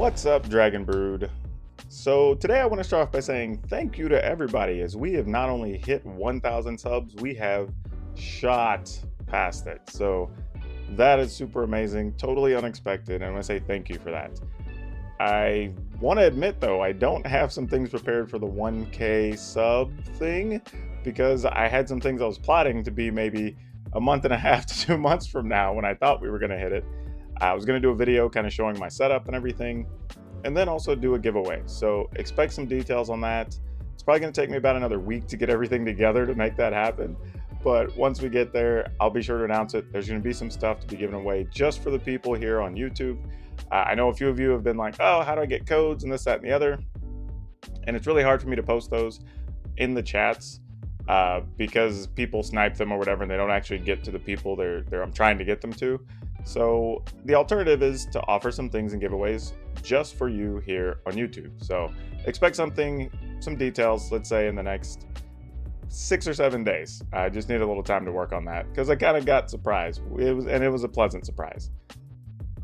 What's up, Dragon Brood? So today I want to start off by saying thank you to everybody, as we have not only hit 1,000 subs, we have shot past it. So that is super amazing, totally unexpected, and I want to say thank you for that. I want to admit though, I don't have some things prepared for the 1K sub thing, because I had some things I was plotting to be maybe a month and a half to 2 months from now when I thought we were going to hit it. I was going to do a video kind of showing my setup and everything, and then also do a giveaway. So expect some details on that. It's probably going to take me about another week to get everything together to make that happen. But once we get there, I'll be sure to announce it. There's going to be some stuff to be given away just for the people here on YouTube. I know a few of you have been like, oh, how do I get codes and this, that, and the other? And it's really hard for me to post those in the chats because people snipe them or whatever, and they don't actually get to the people I'm trying to get them to. So the alternative is to offer some things and giveaways just for you here on YouTube. So expect some details, let's say in the next 6 or 7 days. I just need a little time to work on that because I kind of got surprised. It was a pleasant surprise.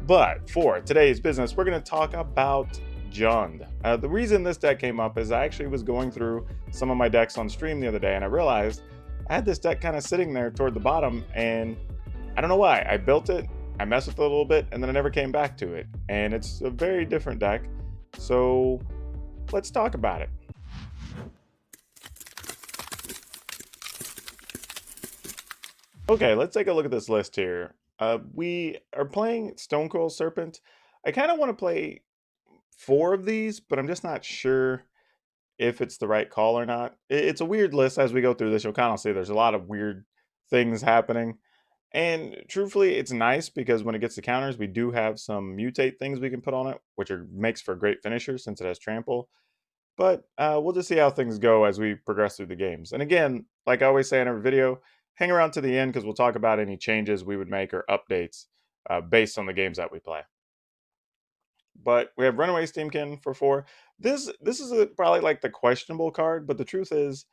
But for today's business, we're going to talk about JUND. The reason this deck came up is I actually was going through some of my decks on stream the other day, and I realized I had this deck kind of sitting there toward the bottom, and I don't know why. I built it, I messed with it a little bit, and then I never came back to it. And it's a very different deck. So let's talk about it. Okay, let's take a look at this list here. We are playing Stonecoil Serpent. I kind of want to play 4 of these, but I'm just not sure if it's the right call or not. It's a weird list. As we go through this, you'll kind of see there's a lot of weird things happening. And truthfully, it's nice because when it gets to counters, we do have some mutate things we can put on it, which makes for great finishers since it has trample. But we'll just see how things go as we progress through the games. And again, like I always say in every video, hang around to the end because we'll talk about any changes we would make or updates based on the games that we play. But we have Runaway Steamkin for 4. This is probably like the questionable card, but the truth is,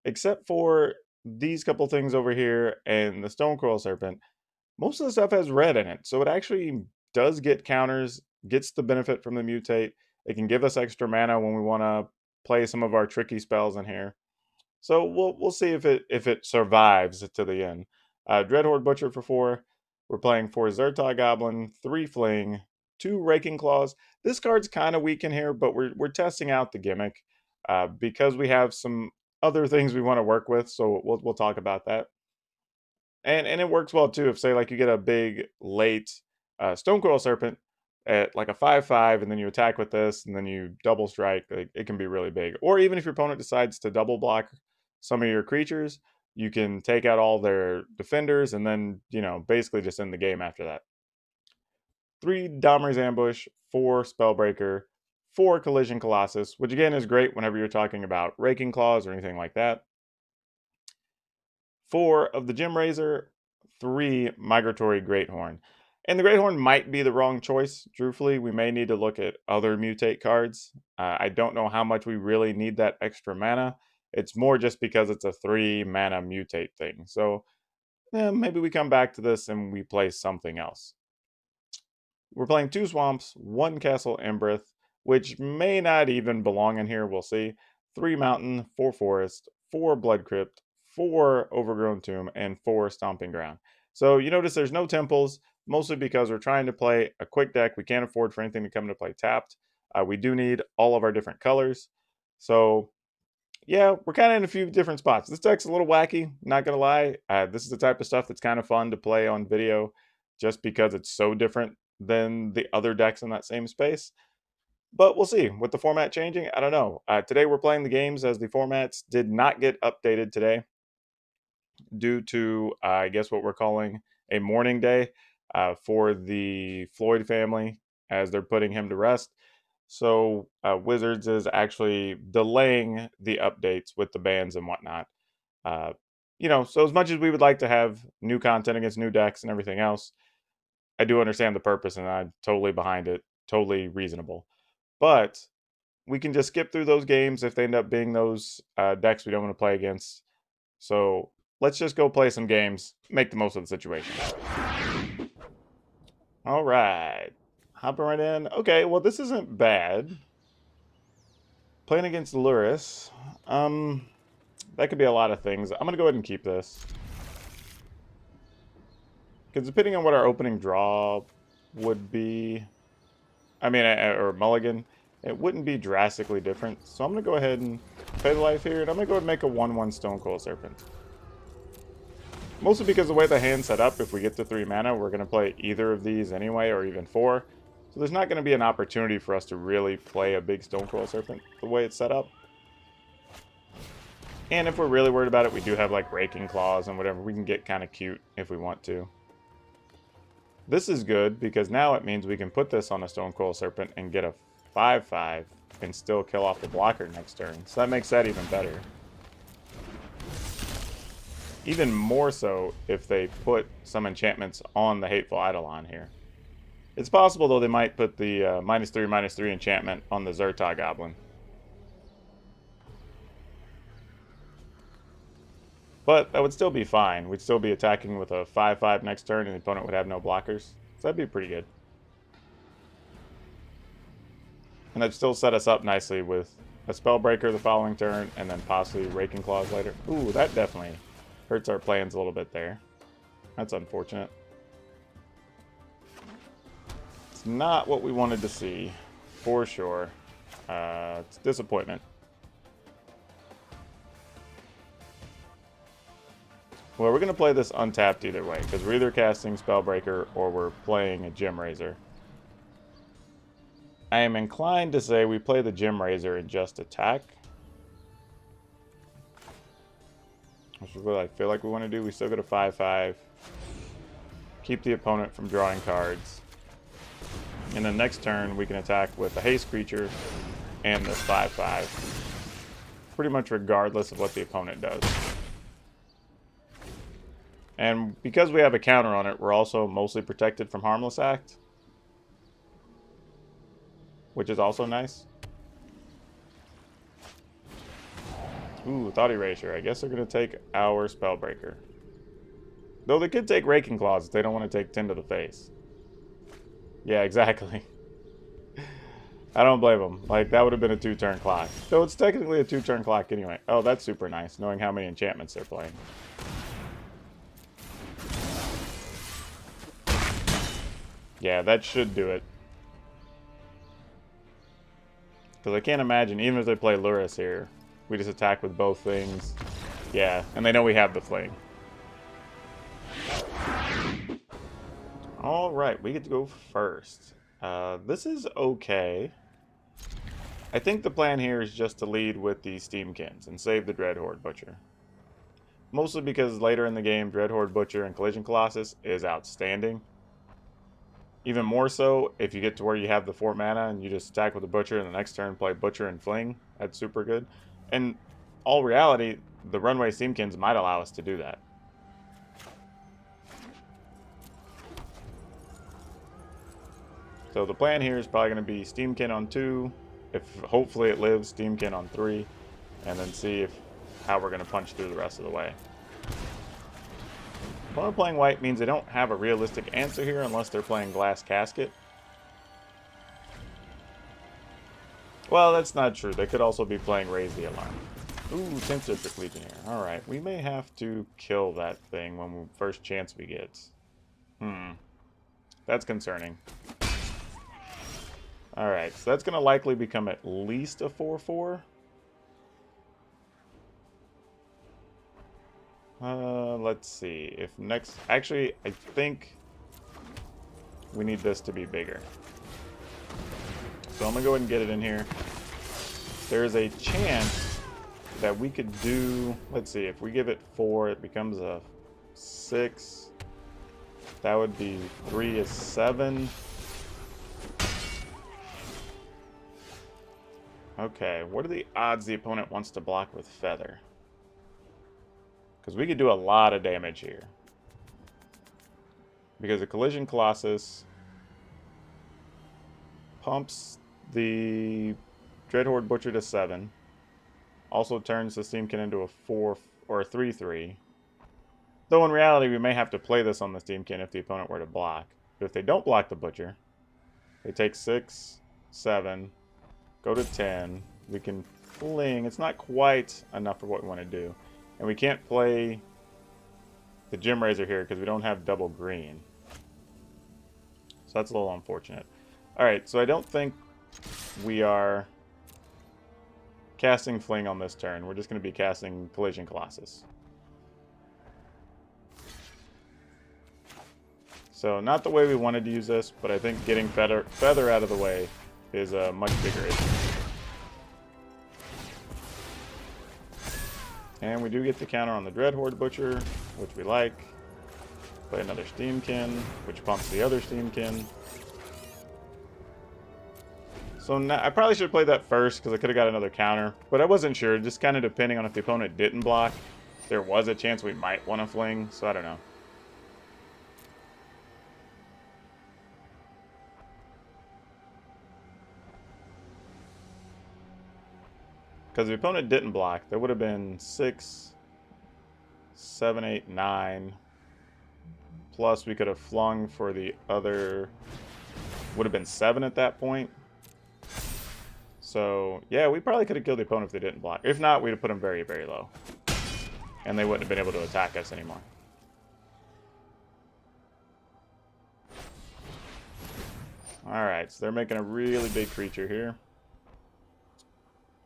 except for these couple things over here and the Stonecoil Serpent, most of the stuff has red in it. So it actually does get counters, gets the benefit from the mutate. It can give us extra mana when we want to play some of our tricky spells in here. So we'll see if it survives to the end. Dreadhorde Butcher for 4. We're playing 4 Zertog Goblin, 3 Fling, 2 Raking Claws. This card's kind of weak in here, but we're testing out the gimmick because we have some other things we want to work with. So we'll talk about that. And it works well too if, say, like you get a big late Stonecoil Serpent at like a 5/5, and then you attack with this, and then you double strike. Like, it can be really big. Or even if your opponent decides to double block some of your creatures, you can take out all their defenders, and then basically just end the game after that. 3 Dahmer's Ambush, 4 Spellbreaker, 4 Collision Colossus, which again is great whenever you're talking about Raking Claws or anything like that. 4 of the Gem Razor, 3 Migratory Greathorn. And the Greathorn might be the wrong choice, truthfully. We may need to look at other mutate cards. I don't know how much we really need that extra mana. It's more just because it's a 3 mana mutate thing. So maybe we come back to this and we play something else. We're playing 2 Swamps, 1 Castle Embereth, which may not even belong in here, we'll see. 3 Mountain, 4 Forest, 4 Blood Crypt, 4 Overgrown Tomb, and 4 Stomping Ground. So you notice there's no temples, mostly because we're trying to play a quick deck. We can't afford for anything to come to play tapped. We do need all of our different colors. So yeah, we're kind of in a few different spots. This deck's a little wacky, not going to lie. This is the type of stuff that's kind of fun to play on video just because it's so different than the other decks in that same space. But we'll see. With the format changing, I don't know. Today we're playing the games as the formats did not get updated today due to, I guess, what we're calling a mourning day for the Floyd family as they're putting him to rest. So Wizards is actually delaying the updates with the bans and whatnot. So as much as we would like to have new content against new decks and everything else, I do understand the purpose and I'm totally behind it. Totally reasonable. But we can just skip through those games if they end up being those decks we don't want to play against. So let's just go play some games, make the most of the situation. All right. Hopping right in. Okay, well, this isn't bad. Playing against Luris. That could be a lot of things. I'm going to go ahead and keep this. Because depending on what our opening draw would be, I mean, or mulligan, it wouldn't be drastically different. So I'm going to go ahead and pay the life here, and I'm going to go ahead and make a 1/1 Stonecoil Serpent. Mostly because the way the hand's set up, if we get to 3 mana, we're going to play either of these anyway, or even 4. So there's not going to be an opportunity for us to really play a big Stonecoil Serpent the way it's set up. And if we're really worried about it, we do have like Raking Claws and whatever. We can get kind of cute if we want to. This is good because now it means we can put this on a Stonecoil Serpent and get a 5/5 and still kill off the blocker next turn. So that makes that even better. Even more so if they put some enchantments on the Hateful Eidolon here. It's possible, though, they might put the -3/-3 enchantment on the Zerta Goblin. But that would still be fine. We'd still be attacking with a 5/5 next turn, and the opponent would have no blockers. So that'd be pretty good. And that'd still set us up nicely with a Spellbreaker the following turn, and then possibly Raking Claws later. Ooh, that definitely hurts our plans a little bit there. That's unfortunate. It's not what we wanted to see, for sure. It's disappointment. Well, we're going to play this untapped either way, because we're either casting Spellbreaker or we're playing a Gem Razor. I am inclined to say we play the Gem Razor and just attack. Which is what I feel like we want to do. We still get a 5/5. Keep the opponent from drawing cards. And then next turn, we can attack with a haste creature and this 5/5. Pretty much regardless of what the opponent does. And because we have a counter on it, we're also mostly protected from Harmless Act. Which is also nice. Ooh, Thought Erasure. I guess they're going to take our Spellbreaker. Though they could take Raking Claws if they don't want to take 10 to the face. Yeah, exactly. I don't blame them. Like, that would have been a 2-turn clock. Though it's technically a 2-turn clock anyway. Oh, that's super nice, knowing how many enchantments they're playing. Yeah, that should do it. Because I can't imagine, even if they play Luris here, we just attack with both things. Yeah, and they know we have the Fling. Alright, we get to go first. This is okay. I think the plan here is just to lead with the Steamkins and save the Dreadhorde Butcher. Mostly because later in the game, Dreadhorde Butcher and Collision Colossus is outstanding. Even more so if you get to where you have the 4 mana and you just attack with the Butcher and the next turn play Butcher and Fling. That's super good. And all reality, the Runway Steamkins might allow us to do that. So the plan here is probably going to be Steamkin on 2. If hopefully it lives, Steamkin on 3. And then see how we're going to punch through the rest of the way. Opponent playing white means they don't have a realistic answer here unless they're playing Glass Casket. Well, that's not true. They could also be playing Raise the Alarm. Ooh, Tempest Legionnaire. Alright, we may have to kill that thing when we first chance we get. That's concerning. Alright, so that's going to likely become at least a 4/4. Let's see. If next... Actually, I think we need this to be bigger. So I'm going to go ahead and get it in here. There's a chance that we could do... Let's see. If we give it 4, it becomes a 6. That would be 3 is 7. Okay, what are the odds the opponent wants to block with Feather? Because we could do a lot of damage here. Because the Collision Colossus pumps the Dreadhorde Butcher to 7. Also turns the Steamkin into a 4 or a 3/3. Though in reality, we may have to play this on the Steamkin if the opponent were to block. But if they don't block the Butcher, They take 6, 7, go to 10. We can fling. It's not quite enough for what we want to do. And we can't play the Gem Razor here because we don't have double green. So that's a little unfortunate. Alright, so I don't think we are casting Fling on this turn. We're just going to be casting Collision Colossus. So not the way we wanted to use this, but I think getting Feather out of the way is a much bigger issue. And we do get the counter on the Dreadhorde Butcher, which we like. Play another Steamkin, which pumps the other Steamkin. So now, I probably should have played that first because I could have got another counter, but I wasn't sure. Just kind of depending on if the opponent didn't block, there was a chance we might want to fling, so I don't know. Because the opponent didn't block, there would have been 6, 7, 8, 9. Plus we could have flung for the other, would have been 7 at that point. So, yeah, we probably could have killed the opponent if they didn't block. If not, we'd have put them very, very low. And they wouldn't have been able to attack us anymore. Alright, so they're making a really big creature here.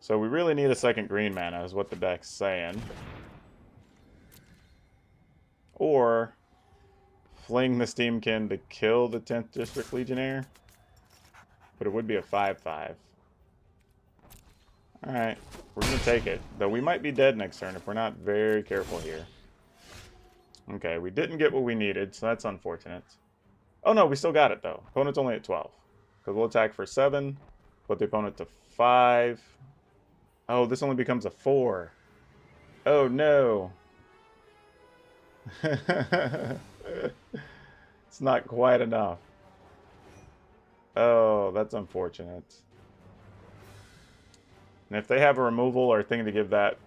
So we really need a second green mana, is what the deck's saying. Or fling the Steamkin to kill the 10th District Legionnaire. But it would be a 5/5. Alright, we're going to take it. Though we might be dead next turn if we're not very careful here. Okay, we didn't get what we needed, so that's unfortunate. Oh no, we still got it though. Opponent's only at 12. Because we'll attack for 7, put the opponent to 5. Oh, this only becomes a 4. Oh, no. It's not quite enough. Oh, that's unfortunate. And if they have a removal or thing to give that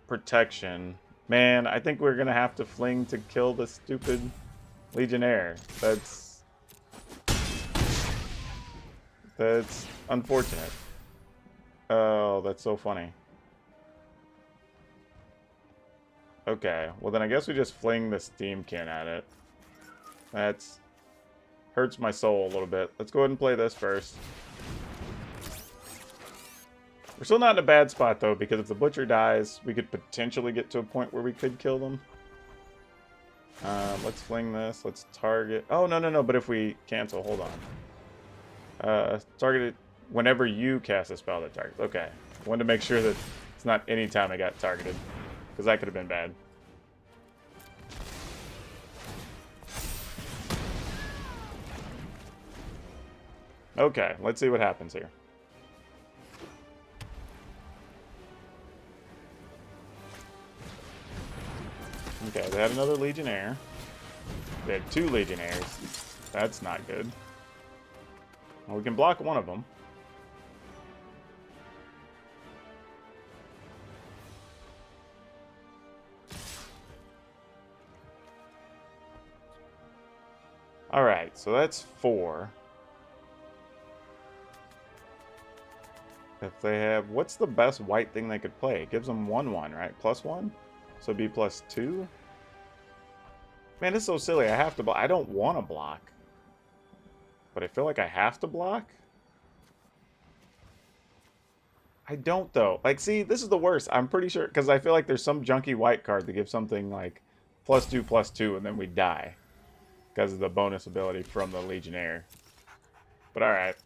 protection, man, I think we're going to have to fling to kill the stupid Legionnaire. That's unfortunate. Oh, that's so funny. Okay, well then I guess we just fling the Steamkin at it. That's hurts my soul a little bit. Let's go ahead and play this first. We're still not in a bad spot though, because if the Butcher dies, we could potentially get to a point where we could kill them. Let's fling this. Let's target. Oh, no, but if we cancel, hold on. Target it whenever you cast a spell that targets. Okay. I wanted to make sure that it's not any time I got targeted, because that could have been bad. Okay, let's see what happens here. Okay, they had another Legionnaire. They had 2 Legionnaires. That's not good. Well, we can block one of them. Alright, so that's 4. If they have... What's the best white thing they could play? It gives them 1/1, right? +1? So it'd be +2? Man, this is so silly. I have to block. I don't want to block. But I feel like I have to block? I don't, though. Like, see, this is the worst. I'm pretty sure... Because I feel like there's some junky white card that gives something like +2/+2, and then we die. Because of the bonus ability from the Legionnaire. But alright.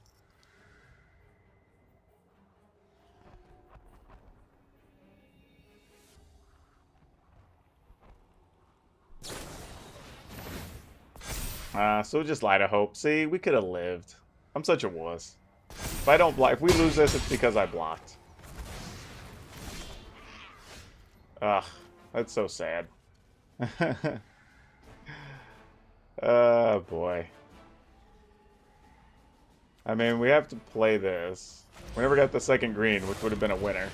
So just Light of Hope. See, we could have lived. I'm such a wuss. If I don't block, if we lose this, it's because I blocked. Ugh, that's so sad. Oh, boy. I mean, we have to play this. We never got the second green, which would have been a winner.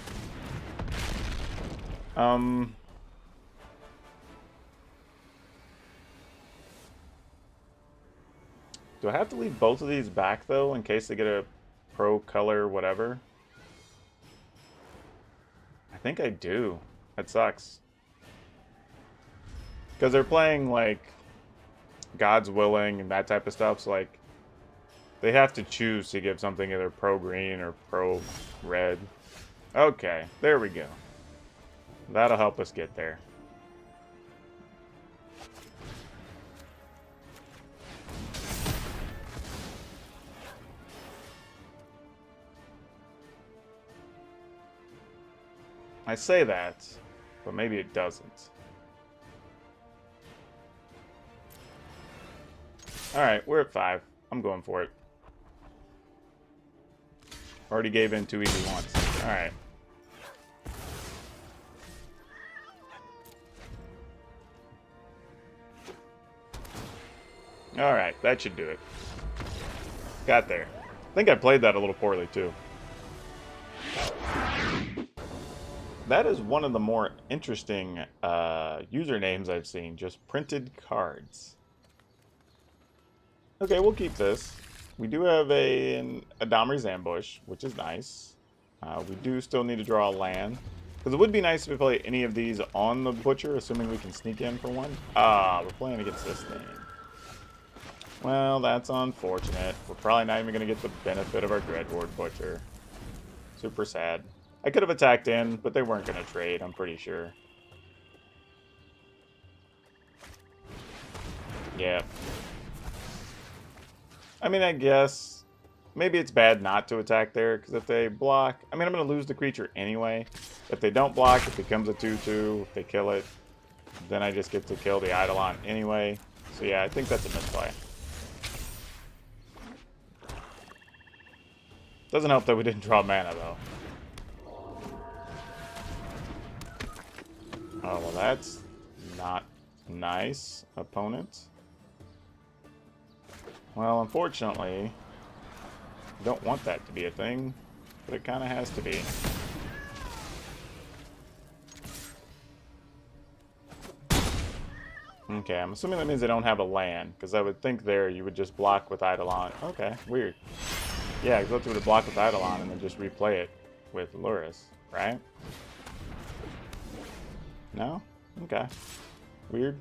Do I have to leave both of these back, though, in case they get a pro color whatever? I think I do. That sucks. Because they're playing, like, God's Willing and that type of stuff, so, like, they have to choose to give something either pro green or pro red. Okay, there we go. That'll help us get there. I say that, but maybe it doesn't. Alright, we're at 5. I'm going for it. Already gave in 2 easy ones. Alright. Alright, that should do it. Got there. I think I played that a little poorly, too. That is one of the more interesting usernames I've seen. Just printed cards. Okay, we'll keep this. We do have a Domri's Ambush, which is nice. We do still need to draw a land. Because it would be nice if we play any of these on the Butcher, assuming we can sneak in for one. Ah, we're playing against this thing. Well, that's unfortunate. We're probably not even going to get the benefit of our Dreadward Butcher. Super sad. I could have attacked in, but they weren't going to trade, I'm pretty sure. Yeah. I mean, I guess maybe it's bad not to attack there, because if they block... I mean, I'm going to lose the creature anyway. If they don't block, it becomes a 2-2. If they kill it, then I just get to kill the Eidolon anyway. So yeah, I think that's a misplay. Doesn't help that we didn't draw mana, though. Oh, well, that's not nice, opponent. Well, unfortunately, I don't want that to be a thing, but it kind of has to be. Okay, I'm assuming that means they don't have a land, because I would think there you would just block with Eidolon. Okay, weird. Yeah, I thought you would have blocked with Eidolon and then just replay it with Luris, right? No? Okay. Weird.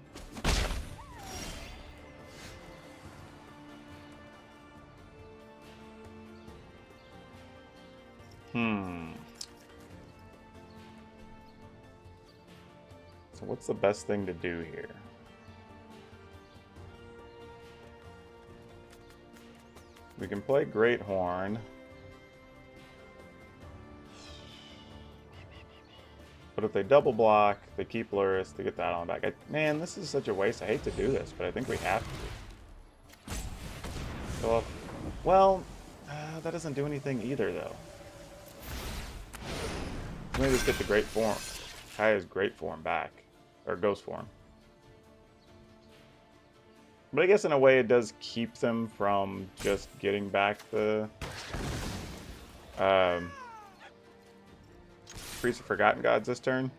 So what's the best thing to do here? We can play Great Horn. But if they double block, they keep Luris, they get that on back. Man, this is such a waste. I hate to do this, but I think we have to. So, well, that doesn't do anything either, though. Let me just get the Great Form. Kaya's Great Form back. Or Ghost Form. But I guess in a way it does keep them from just getting back the Priest of Forgotten Gods this turn.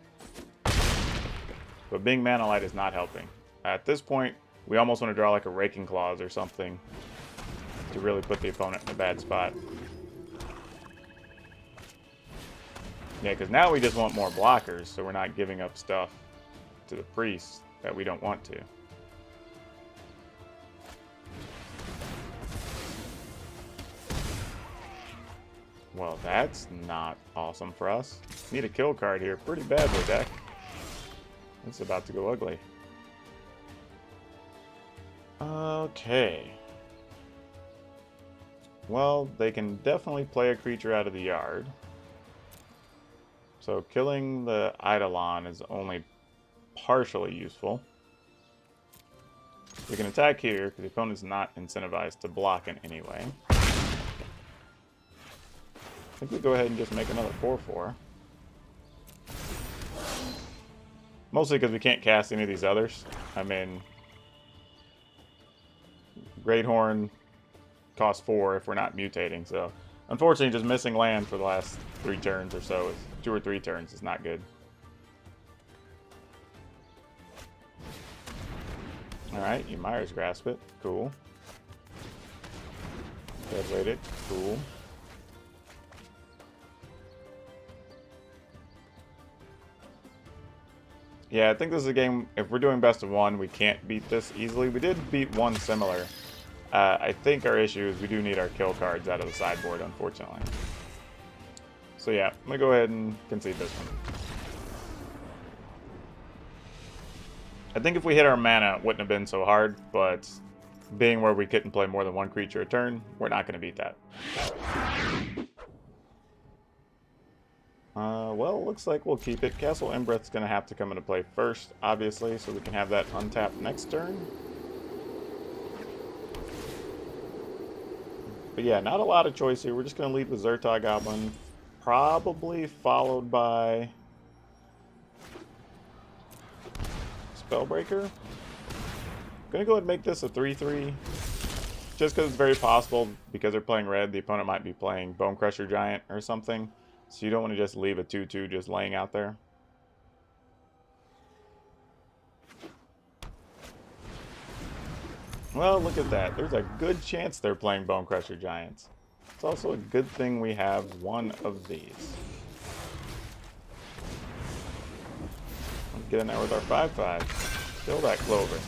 But being Mana Light is not helping. At this point, we almost want to draw like a Raking Claws or something to really put the opponent in a bad spot. Yeah, because now we just want more blockers, so we're not giving up stuff to the Priest that we don't want to. Well, that's not awesome for us. Need a kill card here pretty badly, deck. It's about to go ugly. Okay. Well, they can definitely play a creature out of the yard. So killing the Eidolon is only partially useful. We can attack here because the opponent's not incentivized to block in any way. I think we go ahead and just make another 4/4. Mostly because we can't cast any of these others. I mean, Great Horn costs 4 if we're not mutating, so unfortunately just missing land for the last 3 turns or so, 2 or 3 turns is not good. Alright, you Myers Grasp it. Cool. Dead-weighted. Cool. Yeah, I think this is a game, if we're doing best of one, we can't beat this easily. We did beat one similar. I think our issue is we do need our kill cards out of the sideboard, unfortunately. So yeah, I'm going to go ahead and concede this one. I think if we hit our mana, it wouldn't have been so hard, but being where we couldn't play more than one creature a turn, we're not going to beat that. Well, looks like we'll keep it. Castle Embereth's going to have to come into play first, obviously, so we can have that untapped next turn. But yeah, not a lot of choice here. We're just going to lead with Zerta Goblin, probably followed by Spellbreaker. Gonna go ahead and make this a 3/3. Just because it's very possible, because they're playing red, the opponent might be playing Bone Crusher Giant or something. So you don't want to just leave a 2/2 just laying out there. Well, look at that. There's a good chance they're playing Bone Crusher Giants. It's also a good thing we have one of these. Let's get in there with our 5/5. Kill that Clover.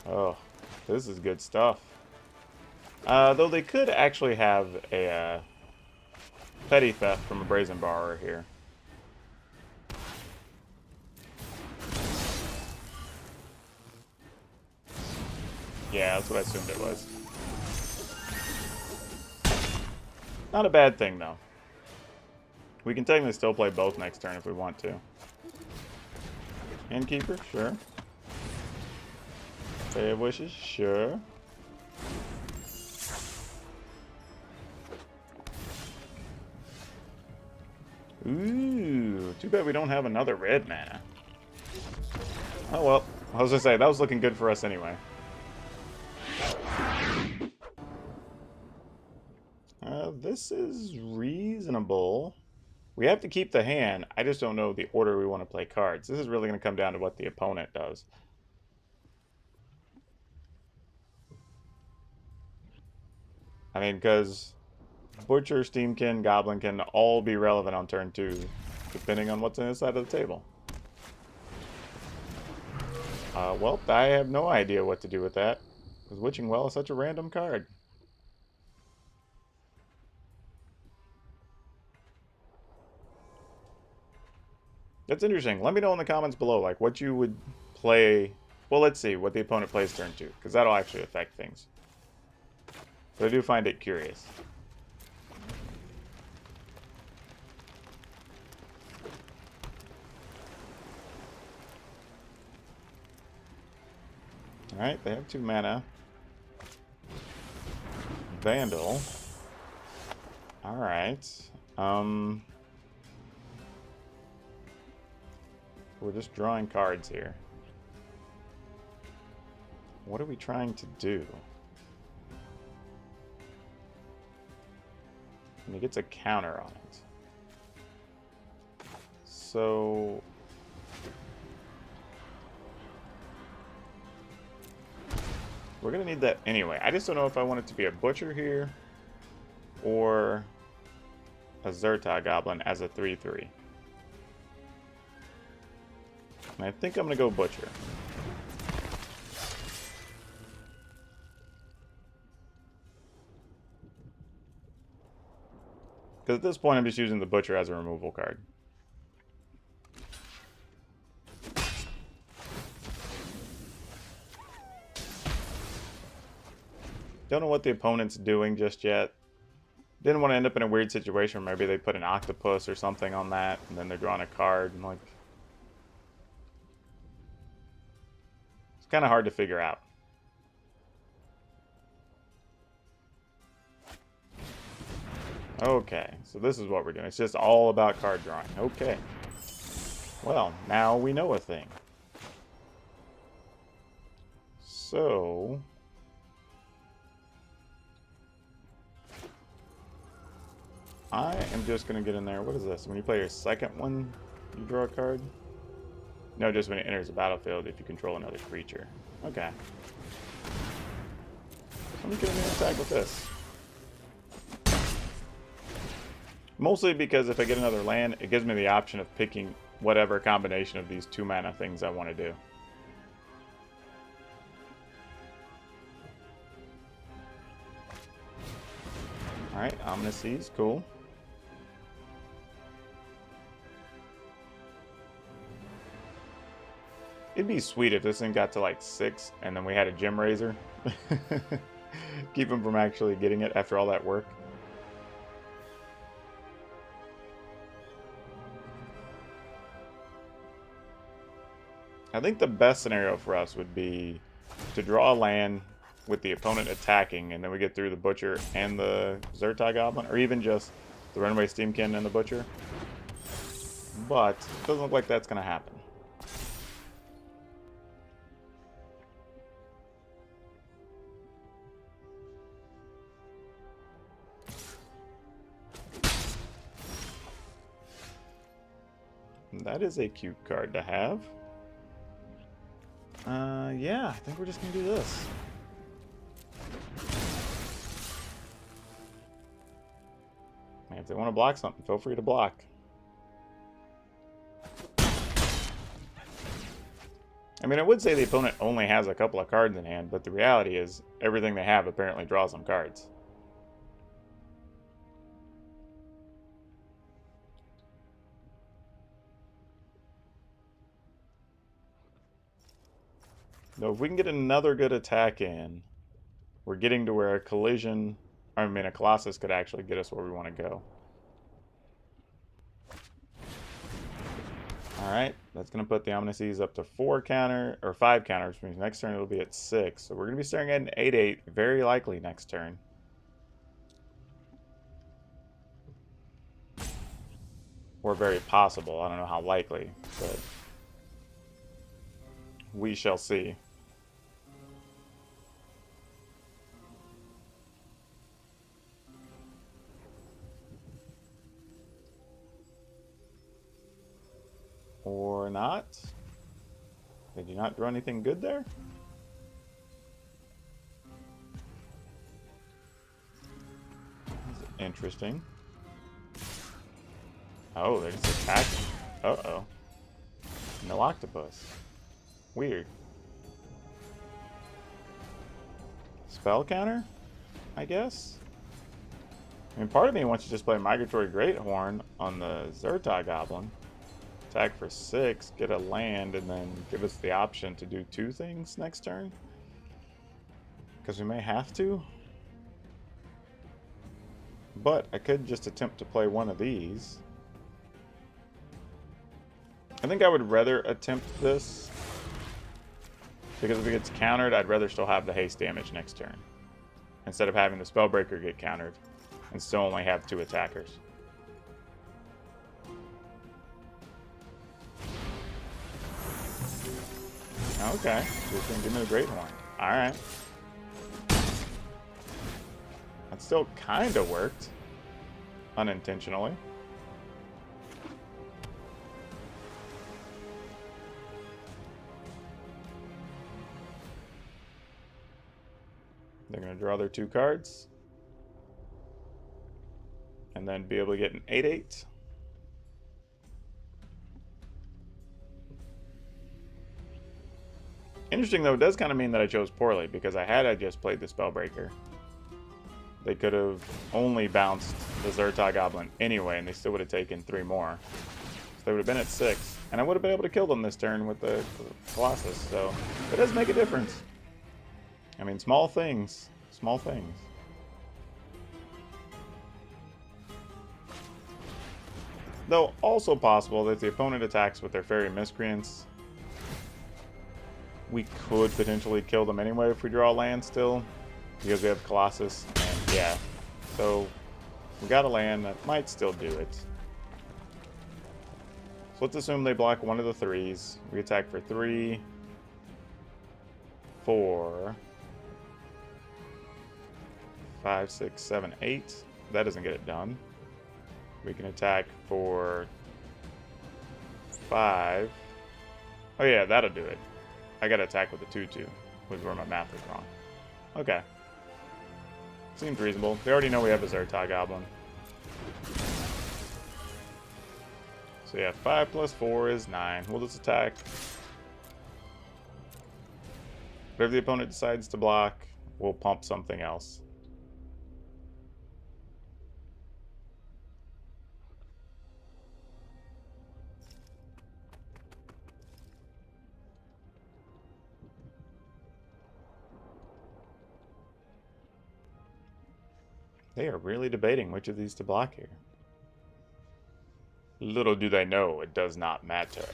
Oh, this is good stuff. Though they could actually have a petty theft from a Brazen Borrower here. Yeah, that's what I assumed it was. Not a bad thing, though. We can technically still play both next turn if we want to. Innkeeper, sure. Bay of Wishes, sure. Ooh, too bad we don't have another red mana. Oh well, I was gonna say, that was looking good for us anyway. This is reasonable. We have to keep the hand. I just don't know the order we want to play cards. This is really going to come down to what the opponent does. I mean, because Butcher, Steamkin, Goblin can all be relevant on turn 2, depending on what's on this side of the table. Well, I have no idea what to do with that, because Witching Well is such a random card. That's interesting. Let me know in the comments below, like, what you would play. Well, let's see what the opponent plays turn 2, because that'll actually affect things. But I do find it curious. Alright, they have 2 mana. Vandal. Alright. We're just drawing cards here. What are we trying to do? And he gets a counter on it. So we're gonna need that anyway. I just don't know if I want it to be a Butcher here or a Zerta Goblin as a 3/3. And I think I'm gonna go Butcher. Because at this point I'm just using the Butcher as a removal card. Don't know what the opponent's doing just yet. Didn't want to end up in a weird situation where maybe they put an Octopus or something on that, and then they're drawing a card, and like... It's kind of hard to figure out. Okay, so this is what we're doing. It's just all about card drawing. Okay. Well, now we know a thing. So... I am just going to get in there. What is this? When you play your second one, you draw a card? No, just when it enters the battlefield if you control another creature. Okay. I'm just going to attack with this. Mostly because if I get another land, it gives me the option of picking whatever combination of these 2-mana things I want to do. Alright, Ominous Seas, cool. It'd be sweet if this thing got to like 6 and then we had a Gem Razor. Keep him from actually getting it after all that work. I think the best scenario for us would be to draw a land with the opponent attacking, and then we get through the Butcher and the Zertai Goblin, or even just the Runaway Steamkin and the Butcher. But it doesn't look like that's going to happen. That is a cute card to have. Yeah, I think we're just going to do this. If they want to block something, feel free to block. I mean, I would say the opponent only has a couple of cards in hand, but the reality is everything they have apparently draws them cards. Though if we can get another good attack in, we're getting to where a collision, I mean a Colossus could actually get us where we want to go. Alright, that's going to put the Ominous Seas up to 4 counter, or 5 counters, which means next turn it'll be at 6. So we're going to be staring at an 8-8, very likely next turn. Or very possible, I don't know how likely, but we shall see. Or not. Did you not draw anything good there? That's interesting. Oh, they're just attacking. Uh-oh. No octopus. Weird. Spell counter, I guess? I mean, part of me wants to just play Migratory Greathorn on the Zertai Goblin. Attack for 6, get a land, and then give us the option to do 2 things next turn. Because we may have to. But I could just attempt to play one of these. I think I would rather attempt this. Because if it gets countered, I'd rather still have the haste damage next turn. Instead of having the Spellbreaker get countered. And still only have 2 attackers. Okay, just gonna give me the Greathorn. Alright. That still kinda worked. Unintentionally. They're gonna draw their 2 cards. And then be able to get an 8-8. Interesting, though, it does kind of mean that I chose poorly, because I just played the Spellbreaker, they could have only bounced the Zertai Goblin anyway, and they still would have taken 3 more. So they would have been at 6, and I would have been able to kill them this turn with the Colossus, so it does make a difference. I mean, small things. Small things. Though also possible that if the opponent attacks with their Fairy Miscreants, we could potentially kill them anyway if we draw land still, because we have Colossus, and yeah. So, we got a land that might still do it. So let's assume they block one of the 3s. We attack for 3, 4, 5, 6, 7, 8. That doesn't get it done. We can attack for 5. Oh yeah, that'll do it. I gotta attack with a 2/2, was where my math was wrong. Okay. Seems reasonable. They already know we have a Zertog Goblin. So yeah, 5 plus 4 is 9. We'll just attack. Whatever the opponent decides to block, we'll pump something else. They are really debating which of these to block here. Little do they know, it does not matter.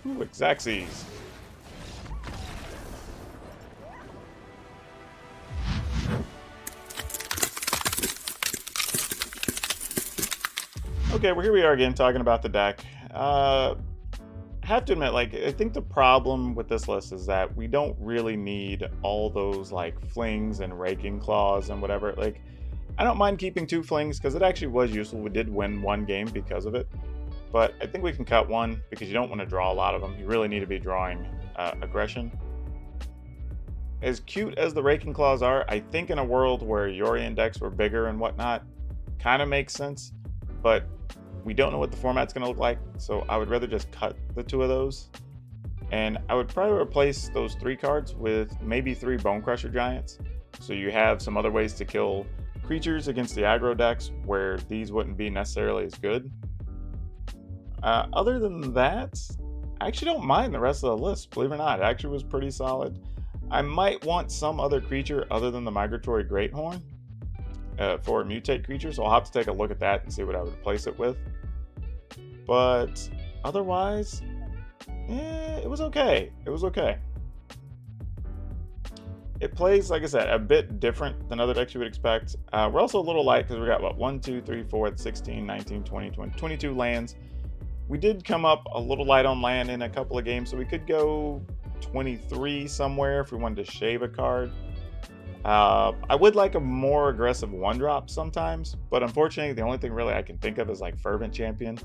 Ooh, Xaxes. Okay, well here we are again talking about the deck. Have to admit, like, I think the problem with this list is that we don't really need all those like flings and raking claws and whatever. Like, I don't mind keeping 2 flings because it actually was useful. We did win 1 game because of it, but I think we can cut 1 because you don't want to draw a lot of them. You really need to be drawing aggression. As cute as the raking claws are, I think in a world where Yorion decks were bigger and whatnot, kind of makes sense, but we don't know what the format's going to look like, so I would rather just cut the 2 of those. And I would probably replace those 3 cards with maybe 3 Bone Crusher Giants, so you have some other ways to kill creatures against the aggro decks where these wouldn't be necessarily as good. Other than that, I actually don't mind the rest of the list, believe it or not. It actually was pretty solid. I might want some other creature other than the Migratory Greathorn for a mutate creature, so I'll have to take a look at that and see what I would replace it with. But otherwise, it was okay. It was okay. It plays, like I said, a bit different than other decks you would expect. We're also a little light because we got, what, 1, 2, 3, 4, 16, 19, 20, 22 lands. We did come up a little light on land in a couple of games, so we could go 23 somewhere if we wanted to shave a card. I would like a more aggressive 1-drop sometimes, but unfortunately the only thing really I can think of is like Fervent Champion,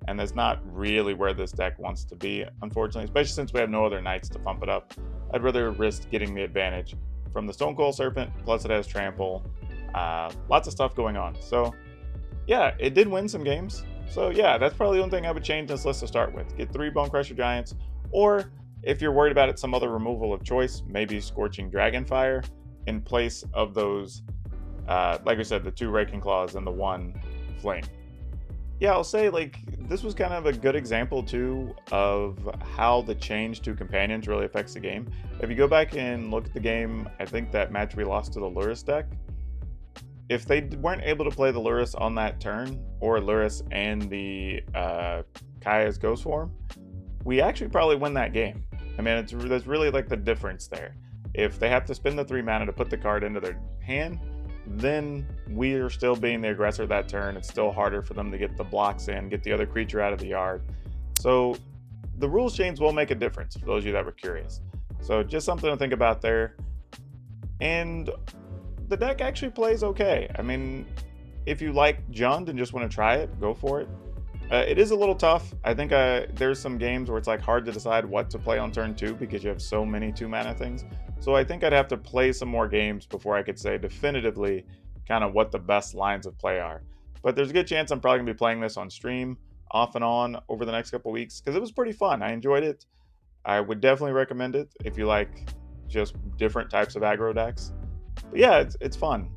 and that's not really where this deck wants to be, unfortunately, especially since we have no other knights to pump it up. I'd rather risk getting the advantage from the Stonecoil Serpent, plus it has Trample. Lots of stuff going on. So yeah, it did win some games. So yeah, that's probably the only thing I would change this list to start with. Get 3 Bone Crusher Giants, or if you're worried about it, some other removal of choice, maybe Scorching Dragonfire in place of those, like I said, the 2 Raking Claws and the 1 Fling. Yeah, I'll say, like, this was kind of a good example too of how the change to companions really affects the game. If you go back and look at the game, I think that match we lost to the Lurrus deck, if they weren't able to play the Lurrus on that turn, or Lurrus and the Kaya's Ghost Form, we actually probably win that game. I mean, that's really like the difference there. If they have to spend the 3 mana to put the card into their hand, then we are still being the aggressor that turn. It's still harder for them to get the blocks in, get the other creature out of the yard. So the rules change will make a difference for those of you that were curious. So just something to think about there. And the deck actually plays okay. I mean, if you like JUND and just want to try it, go for it. It is a little tough. I think there's some games where it's like hard to decide what to play on turn 2 because you have so many 2-mana things. So I think I'd have to play some more games before I could say definitively kind of what the best lines of play are. But there's a good chance I'm probably going to be playing this on stream off and on over the next couple weeks because it was pretty fun. I enjoyed it. I would definitely recommend it if you like just different types of aggro decks. But yeah, it's fun.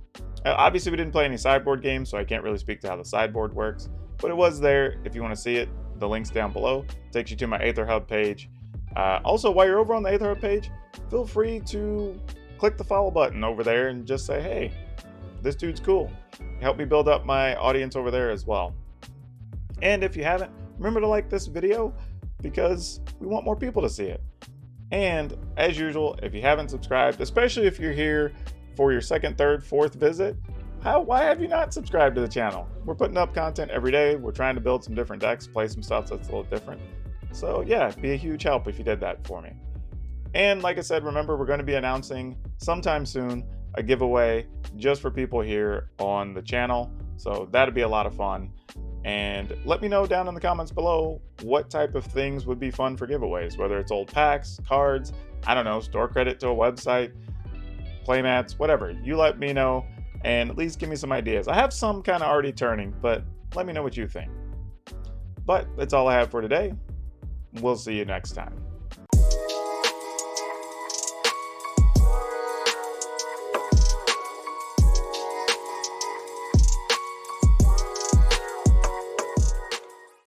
Obviously, we didn't play any sideboard games, so I can't really speak to how the sideboard works. But it was there if you want to see it. The link's down below. Takes you to my Aetherhub page. Also, while you're over on the Aetherhub page, feel free to click the follow button over there and just say, hey, this dude's cool. Help me build up my audience over there as well. And if you haven't, remember to like this video because we want more people to see it. And as usual, if you haven't subscribed, especially if you're here for your 2nd, 3rd, 4th visit, why have you not subscribed to the channel? We're putting up content every day. We're trying to build some different decks, play some stuff that's a little different. So yeah, it'd be a huge help if you did that for me. And like I said, remember, we're going to be announcing sometime soon a giveaway just for people here on the channel. So that'll be a lot of fun. And let me know down in the comments below what type of things would be fun for giveaways, whether it's old packs, cards, I don't know, store credit to a website, playmats, whatever. You let me know and at least give me some ideas. I have some kind of already turning, but let me know what you think. But that's all I have for today. We'll see you next time.